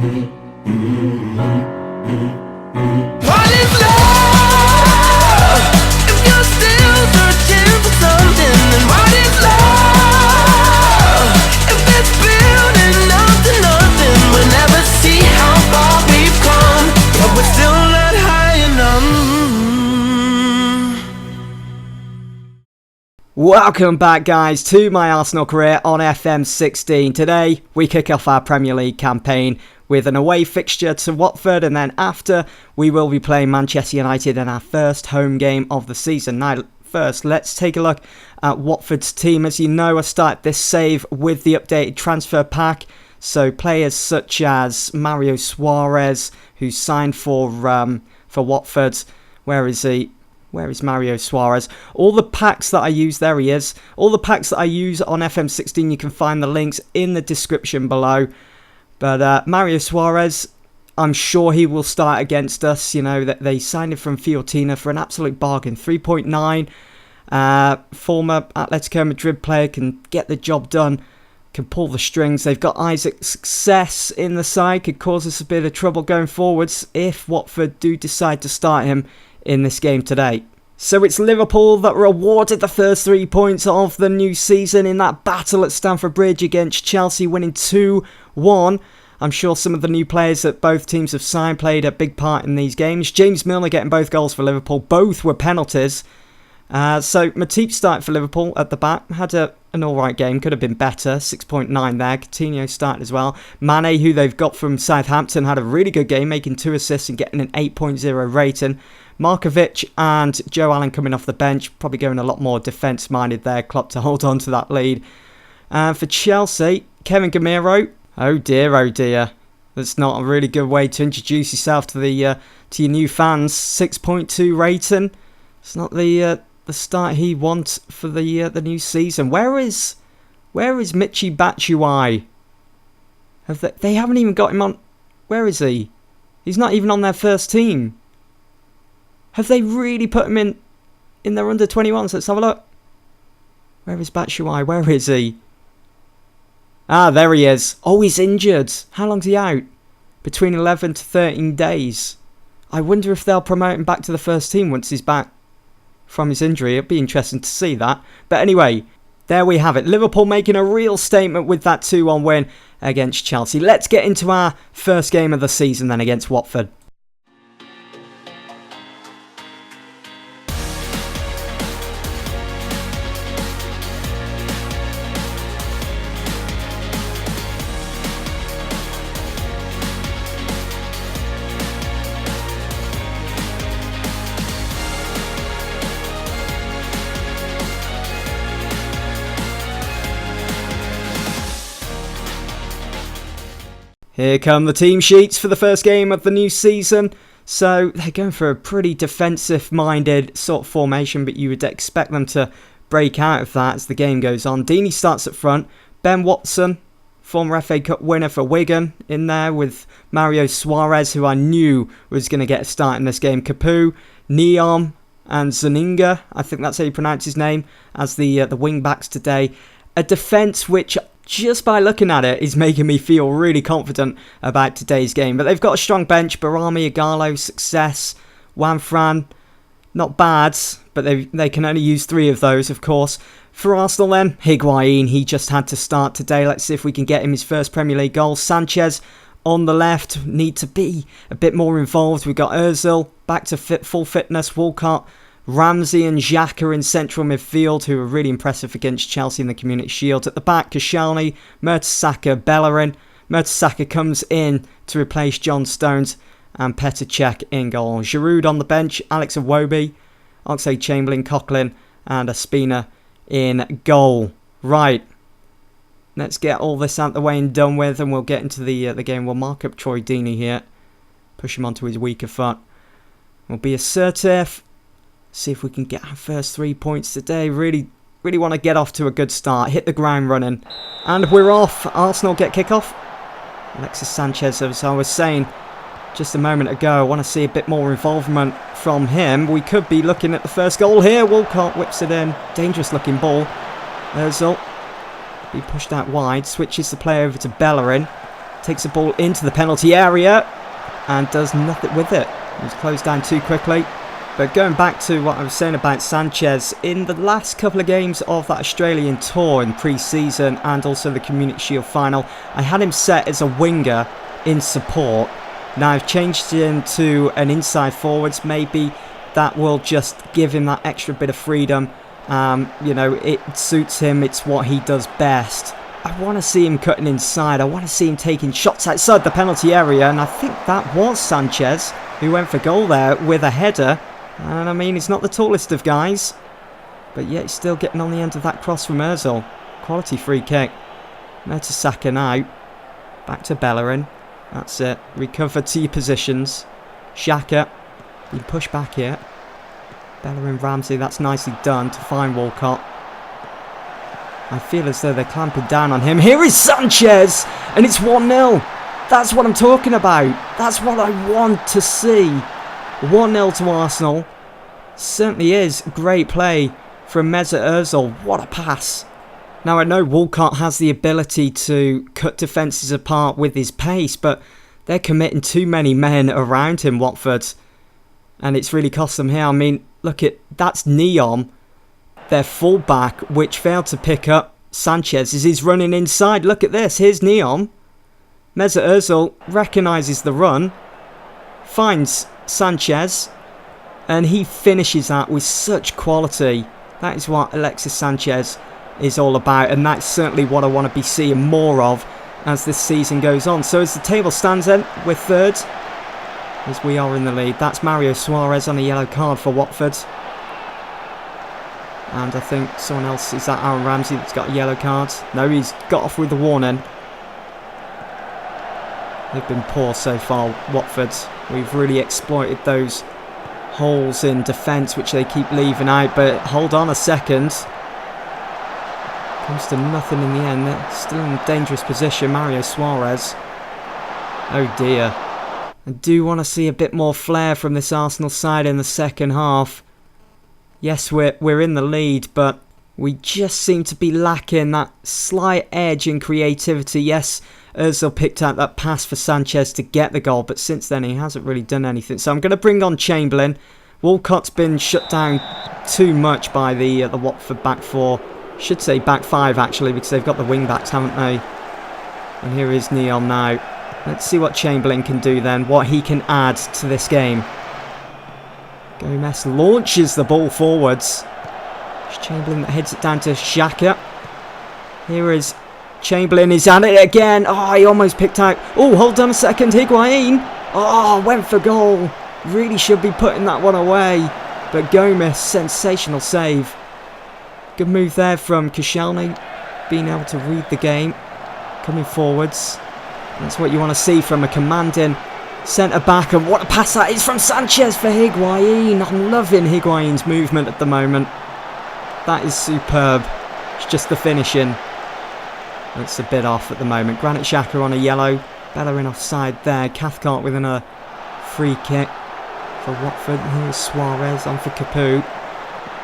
What is love? If you're still searching for something, then what is love? If it's building up to nothing, we'll never see how far we've come, but we're still not high enough. Welcome back, guys, to my Arsenal career on FM16. Today we kick off our Premier League campaign with an away fixture to Watford, and then after we will be playing Manchester United in our first home game of the season. Now first, let's take a look at Watford's team. As you know, I started this save with the updated transfer pack, so players such as Mario Suarez, who signed for Watford. Where is he? Where is Mario Suarez? All the packs that I use, there he is. All the packs that I use on FM16, you can find the links in the description below. But Mario Suarez, I'm sure he will start against us. You know, that they signed him from Fiorentina for an absolute bargain. 3.9. Former Atletico Madrid player, can get the job done, can pull the strings. They've got Isaac Success in the side, could cause us a bit of trouble going forwards if Watford do decide to start him in this game today. So it's Liverpool that were awarded the first 3 points of the new season in that battle at Stamford Bridge against Chelsea, winning 2-1. I'm sure some of the new players that both teams have signed played a big part in these games. James Milner getting both goals for Liverpool. Both were penalties. So Matip started for Liverpool at the back. Had an alright game. Could have been better. 6.9 there. Coutinho started as well. Mane, who they've got from Southampton, had a really good game, making 2 assists and getting an 8.0 rating. Markovic and Joe Allen coming off the bench. Probably going a lot more defence-minded there. Klopp to hold on to that lead. For Chelsea, Kevin Gamero. Oh dear. That's not a really good way to introduce yourself to your new fans. 6.2 rating. It's not the start he wants for the new season. Where is Michy Batshuayi? They haven't even got him on. Where is he? He's not even on their first team. Have they really put him in their under 21s? Let's have a look. Where is Batshuayi? Where is he? Ah, there he is. Oh, he's injured. How long's he out? Between 11 to 13 days. I wonder if they'll promote him back to the first team once he's back from his injury. It'd be interesting to see that. But anyway, there we have it. Liverpool making a real statement with that 2-1 win against Chelsea. Let's get into our first game of the season then against Watford. Here come the team sheets for the first game of the new season. So they're going for a pretty defensive-minded sort of formation, but you would expect them to break out of that as the game goes on. Deeney starts at front. Ben Watson, former FA Cup winner for Wigan, in there with Mario Suarez, who I knew was going to get a start in this game. Capu, Neom and Zaninga, I think that's how you pronounce his name, as the wing-backs today. A defence which, just by looking at it, is making me feel really confident about today's game. But they've got a strong bench. Barami, Igalo, Success, Wanfran. Not bad, but they can only use 3 of those, of course. For Arsenal then, Higuain, he just had to start today. Let's see if we can get him his first Premier League goal. Sanchez on the left, need to be a bit more involved. We've got Ozil back to full fitness. Walcott, Ramsey and Xhaka in central midfield, who are really impressive against Chelsea in the Community Shield. At the back, Koscielny, Mertesacker, Bellerin. Mertesacker comes in to replace John Stones, and Petr Cech in goal. Giroud on the bench, Alex Iwobi, Oxlade-Chamberlain, Coughlin and Ospina in goal. Right, let's get all this out of the way and done with, and we'll get into the game. We'll mark up Troy Deeney here, push him onto his weaker foot. We'll be assertive. See if we can get our first 3 points today. Really want to get off to a good start. Hit the ground running. And we're off. Arsenal get kickoff. Alexis Sanchez, as I was saying just a moment ago, I want to see a bit more involvement from him. We could be looking at the first goal here. Walcott whips it in. Dangerous looking ball. Ozil. He pushed out wide. Switches the play over to Bellerin. Takes the ball into the penalty area and does nothing with it. It was closed down too quickly. But going back to what I was saying about Sanchez, in the last couple of games of that Australian tour in pre-season and also the Community Shield final, I had him set as a winger in support. Now I've changed him to an inside forwards. Maybe that will just give him that extra bit of freedom. You know, it suits him. It's what he does best. I want to see him cutting inside. I want to see him taking shots outside the penalty area. And I think that was Sanchez who went for goal there with a header. And I mean, he's not the tallest of guys, but yet he's still getting on the end of that cross from Ozil. Quality free kick. Mertesacker now. Back to Bellerin. That's it. Recover to your positions. Xhaka. You push back here. Bellerin, Ramsey. That's nicely done to find Walcott. I feel as though they're clamping down on him. Here is Sanchez! And it's 1-0. That's what I'm talking about. That's what I want to see. 1-0 to Arsenal. Certainly is great play from Mesut Ozil. What a pass. Now I know Walcott has the ability to cut defences apart with his pace, but they're committing too many men around him, Watford. And it's really cost them here. I mean, look at that's Neom, their fullback, which failed to pick up Sanchez as he's running inside. Look at this. Here's Neom. Mesut Ozil recognises the run, finds Sanchez, and he finishes that with such quality. That is what Alexis Sanchez is all about, and that's certainly what I want to be seeing more of as this season goes on. So as the table stands then, we're third, as we are in the lead. That's Mario Suarez on a yellow card for Watford. And I think someone else, is that Aaron Ramsey that's got a yellow card? No, he's got off with the warning. They've been poor so far, Watford. We've really exploited those holes in defence which they keep leaving out, but hold on a second. Comes to nothing in the end. They're still in a dangerous position, Mario Suarez. Oh dear. I do want to see a bit more flair from this Arsenal side in the second half. Yes, we're in the lead, but we just seem to be lacking that slight edge in creativity. Yes, Ozil picked out that pass for Sanchez to get the goal, but since then he hasn't really done anything. So I'm going to bring on Chamberlain. Walcott's been shut down too much by the Watford back four. Should say back five actually, because they've got the wing backs, haven't they? And here is Neon now. Let's see what Chamberlain can do then, what he can add to this game. Gomez launches the ball forwards. It's Chamberlain that heads it down to Xhaka. Here is Chamberlain, is at it again. Oh, he almost picked out. Oh, hold on a second. Higuain. Oh, went for goal. Really should be putting that one away. But Gomez, sensational save. Good move there from Koscielny. Being able to read the game. Coming forwards. That's what you want to see from a commanding centre-back. And what a pass that is from Sanchez for Higuain. I'm loving Higuain's movement at the moment. That is superb. It's just the finishing. It's a bit off at the moment. Granit Xhaka on a yellow. Bellerin offside there. Cathcart with a free kick for Watford. Here's Suarez on for Capoue.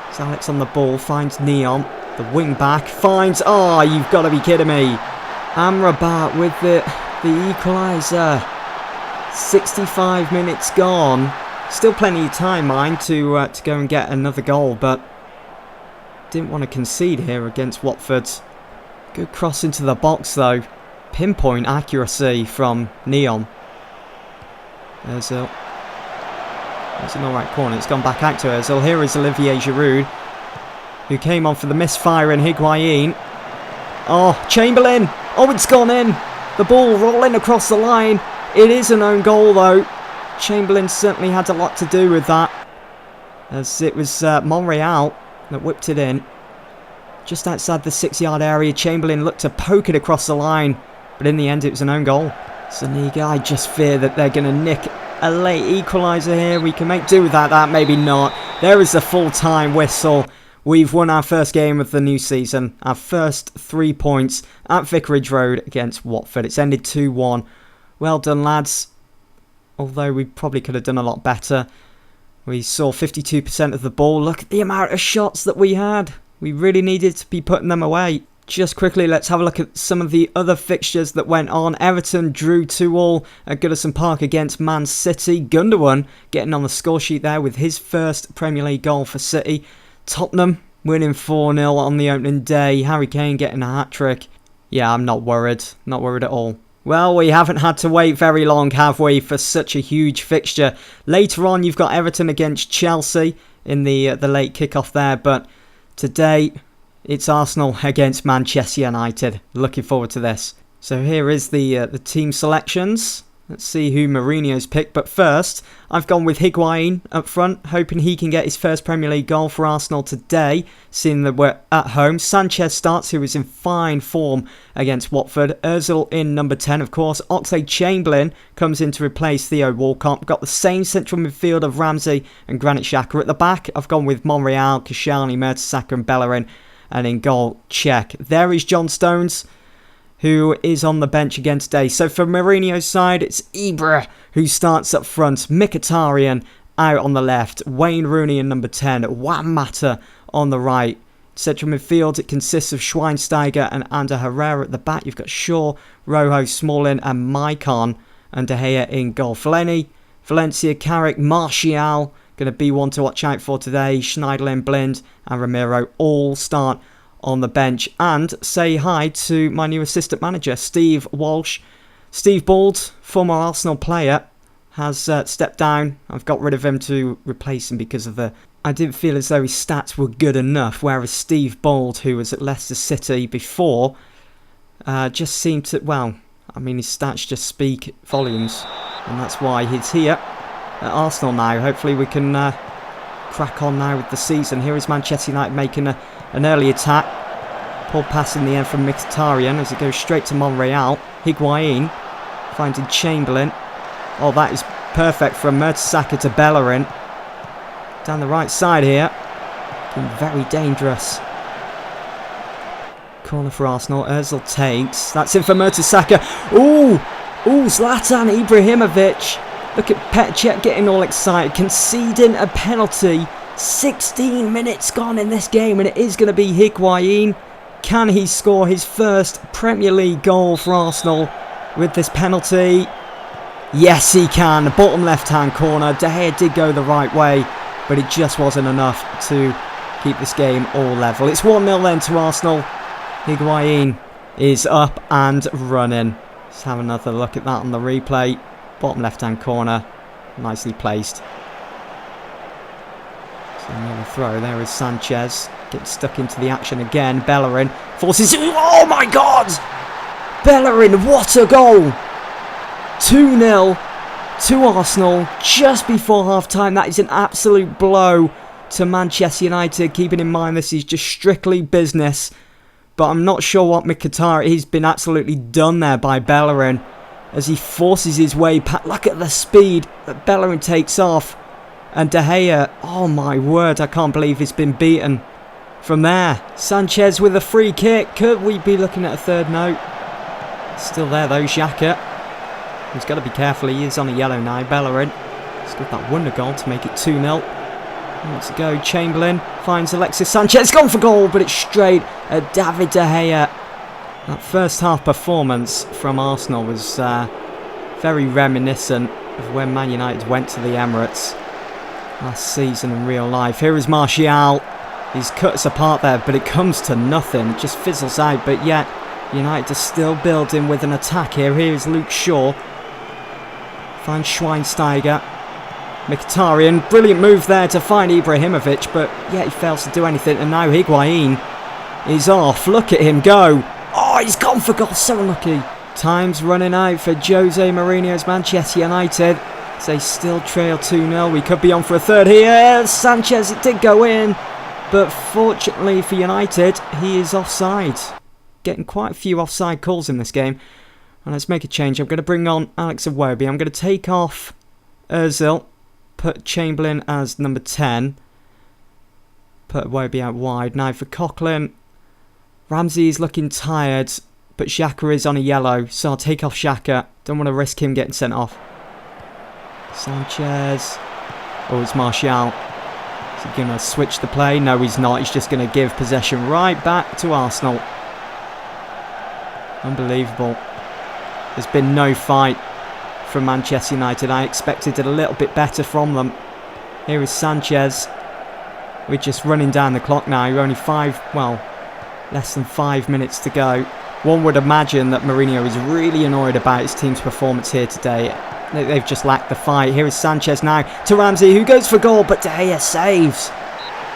It's Alex on the ball. Finds Neon. The wing back. Finds... Oh, you've got to be kidding me. Amrabat with the equaliser. 65 minutes gone. Still plenty of time, mind, to go and get another goal, but didn't want to concede here against Watford. Good cross into the box though. Pinpoint accuracy from Neon. Ozil. It's an alright corner. It's gone back out to Ozil. Here is Olivier Giroud, who came on for the misfire in Higuain. Oh, Chamberlain. Oh, it's gone in. The ball rolling across the line. It is an own goal though. Chamberlain certainly had a lot to do with that, as it was Monreal that whipped it in. Just outside the 6-yard area, Chamberlain looked to poke it across the line, but in the end it was an own goal. Zuniga, I just fear that they're going to nick a late equaliser here. We can make do with that, maybe not. There is the full-time whistle. We've won our first game of the new season. Our first 3 points at Vicarage Road against Watford. It's ended 2-1. Well done, lads. Although we probably could have done a lot better. We saw 52% of the ball. Look at the amount of shots that we had. We really needed to be putting them away. Just quickly, let's have a look at some of the other fixtures that went on. Everton drew 2-2 at Goodison Park against Man City. Gundogan getting on the score sheet there with his first Premier League goal for City. Tottenham winning 4-0 on the opening day. Harry Kane getting a hat-trick. Yeah, I'm not worried. Not worried at all. Well, we haven't had to wait very long, have we, for such a huge fixture. Later on, you've got Everton against Chelsea in the late kickoff there. But today, it's Arsenal against Manchester United. Looking forward to this. So here is the team selections. Let's see who Mourinho's picked. But first, I've gone with Higuain up front, hoping he can get his first Premier League goal for Arsenal today, seeing that we're at home. Sanchez starts, who is in fine form against Watford. Ozil in number 10, of course. Oxlade-Chamberlain comes in to replace Theo Walcott. Got the same central midfield of Ramsey and Granit Xhaka. At the back, I've gone with Monreal, Koscielny, Mertesacker and Bellerin. And in goal, check. There is John Stones, who is on the bench again today. So for Mourinho's side, it's Ibra who starts up front. Mkhitaryan out on the left. Wayne Rooney in number 10. Juan Mata on the right. Central midfield, it consists of Schweinsteiger and Ander Herrera at the back. You've got Shaw, Rojo, Smalling and Maicon. And De Gea in goal. Fellaini, Valencia, Carrick, Martial. Going to be one to watch out for today. Schneiderlin, Blind and Ramiro all start on the bench. And say hi to my new assistant manager, Steve Walsh. Steve Bald, former Arsenal player, has stepped down. I've got rid of him to replace him because of I didn't feel as though his stats were good enough, whereas Steve Bald, who was at Leicester City before, just seemed to, well, I mean, his stats just speak volumes. And that's why he's here at Arsenal now. Hopefully we can crack on now with the season. Here is Manchester United making an early attack. Poor pass in the end from Mkhitaryan as it goes straight to Monreal. Higuain finding Chamberlain. Oh, that is perfect from Mertesacker to Bellerin. Down the right side here. Looking very dangerous. Corner for Arsenal. Ozil takes. That's in for Mertesacker. Ooh! Ooh, Zlatan Ibrahimovic. Look at Petr Cech getting all excited, conceding a penalty. 16 minutes gone in this game, and it is going to be Higuain. Can he score his first Premier League goal for Arsenal with this penalty? Yes, he can. Bottom left-hand corner. De Gea did go the right way, but it just wasn't enough to keep this game all level. It's 1-0 then to Arsenal. Higuain is up and running. Let's have another look at that on the replay. Bottom left-hand corner, nicely placed. So another throw. There is Sanchez getting stuck into the action again. Bellerin forces. Oh my God! Bellerin, what a goal! 2-0 to Arsenal just before half-time. That is an absolute blow to Manchester United. Keeping in mind this is just strictly business, but I'm not sure what Mkhitaryan. He's been absolutely done there by Bellerin, as he forces his way past. Look at the speed that Bellerin takes off. And De Gea, oh my word, I can't believe he's been beaten from there. Sanchez with a free kick. Could we be looking at a third note? Still there though, Xhaka. He's got to be careful, he is on a yellow now. Bellerin scored that wonder goal to make it 2-0. Let's go, Chamberlain finds Alexis Sanchez, gone for goal, but it's straight at David De Gea. That first half performance from Arsenal was very reminiscent of when Man United went to the Emirates last season in real life. Here is Martial. He's cut us apart there, but it comes to nothing. It just fizzles out, but yet United are still building with an attack here. Here is Luke Shaw. Finds Schweinsteiger. Mkhitaryan, brilliant move there to find Ibrahimovic, but yet he fails to do anything. And now Higuain is off. Look at him go. Oh, he's gone for goal. So unlucky. Time's running out for Jose Mourinho's Manchester United. They still trail 2-0. We could be on for a third here. Sanchez, it did go in, but fortunately for United, he is offside. Getting quite a few offside calls in this game. And let's make a change. I'm going to bring on Alex Iwobi. I'm going to take off Ozil, put Chamberlain as number 10, put Iwobi out wide. Now for Coughlin, Ramsey is looking tired, but Xhaka is on a yellow, so I'll take off Xhaka. Don't want to risk him getting sent off. Sanchez. Oh, it's Martial. Is he going to switch the play? No, he's not. He's just going to give possession right back to Arsenal. Unbelievable. There's been no fight from Manchester United. I expected it a little bit better from them. Here is Sanchez. We're just running down the clock now. You're only less than 5 minutes to go. One would imagine that Mourinho is really annoyed about his team's performance here today. They've just lacked the fight. Here is Sanchez now to Ramsey, who goes for goal, but De Gea saves.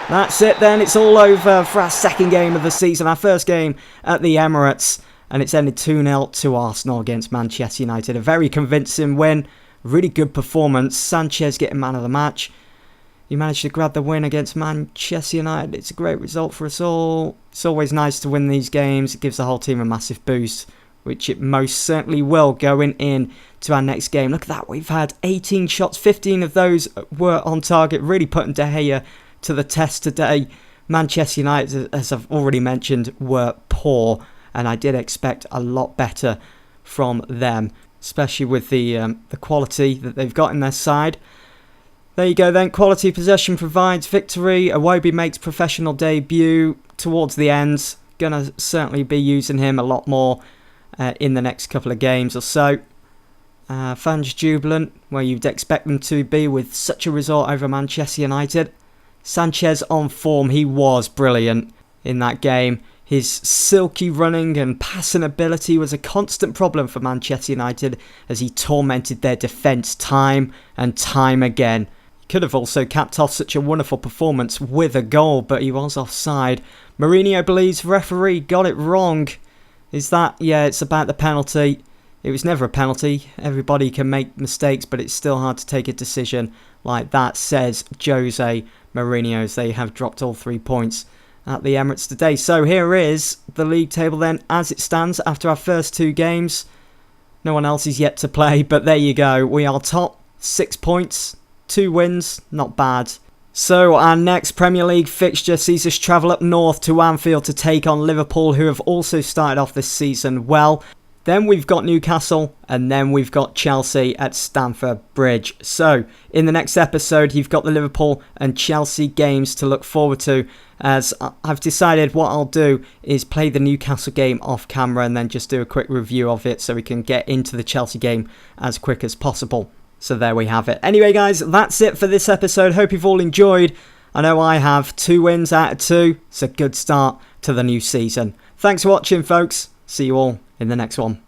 That's it then. It's all over for our second game of the season, our first game at the Emirates. And it's ended 2-0 to Arsenal against Manchester United. A very convincing win. Really good performance. Sanchez getting man of the match. He managed to grab the win against Manchester United. It's a great result for us all. It's always nice to win these games. It gives the whole team a massive boost, which it most certainly will going in to our next game. Look at that. We've had 18 shots. 15 of those were on target. Really putting De Gea to the test today. Manchester United, as I've already mentioned, were poor. And I did expect a lot better from them, especially with the quality that they've got in their side. There you go then. Quality possession provides victory. Iwobi makes professional debut towards the end. Gonna certainly be using him a lot more in the next couple of games or so. Fans jubilant, where you'd expect them to be with such a result over Manchester United. Sanchez on form. He was brilliant in that game. His silky running and passing ability was a constant problem for Manchester United as he tormented their defence time and time again. He could have also capped off such a wonderful performance with a goal, but he was offside. Mourinho believes referee got it wrong. Is that? Yeah, it's about the penalty. It was never a penalty. Everybody can make mistakes, but it's still hard to take a decision like that, says Jose Mourinho, as they have dropped all 3 points at the Emirates today. So here is the league table then as it stands after our first 2 games. No one else is yet to play, but there you go. We are top, 6 points, 2 wins, not bad. So our next Premier League fixture sees us travel up north to Anfield to take on Liverpool, who have also started off this season well. Then we've got Newcastle, and then we've got Chelsea at Stamford Bridge. So, in the next episode, you've got the Liverpool and Chelsea games to look forward to, as I've decided what I'll do is play the Newcastle game off camera and then just do a quick review of it so we can get into the Chelsea game as quick as possible. So there we have it. Anyway, guys, that's it for this episode. Hope you've all enjoyed. I know I have 2 wins out of 2. It's a good start to the new season. Thanks for watching, folks. See you all in the next one.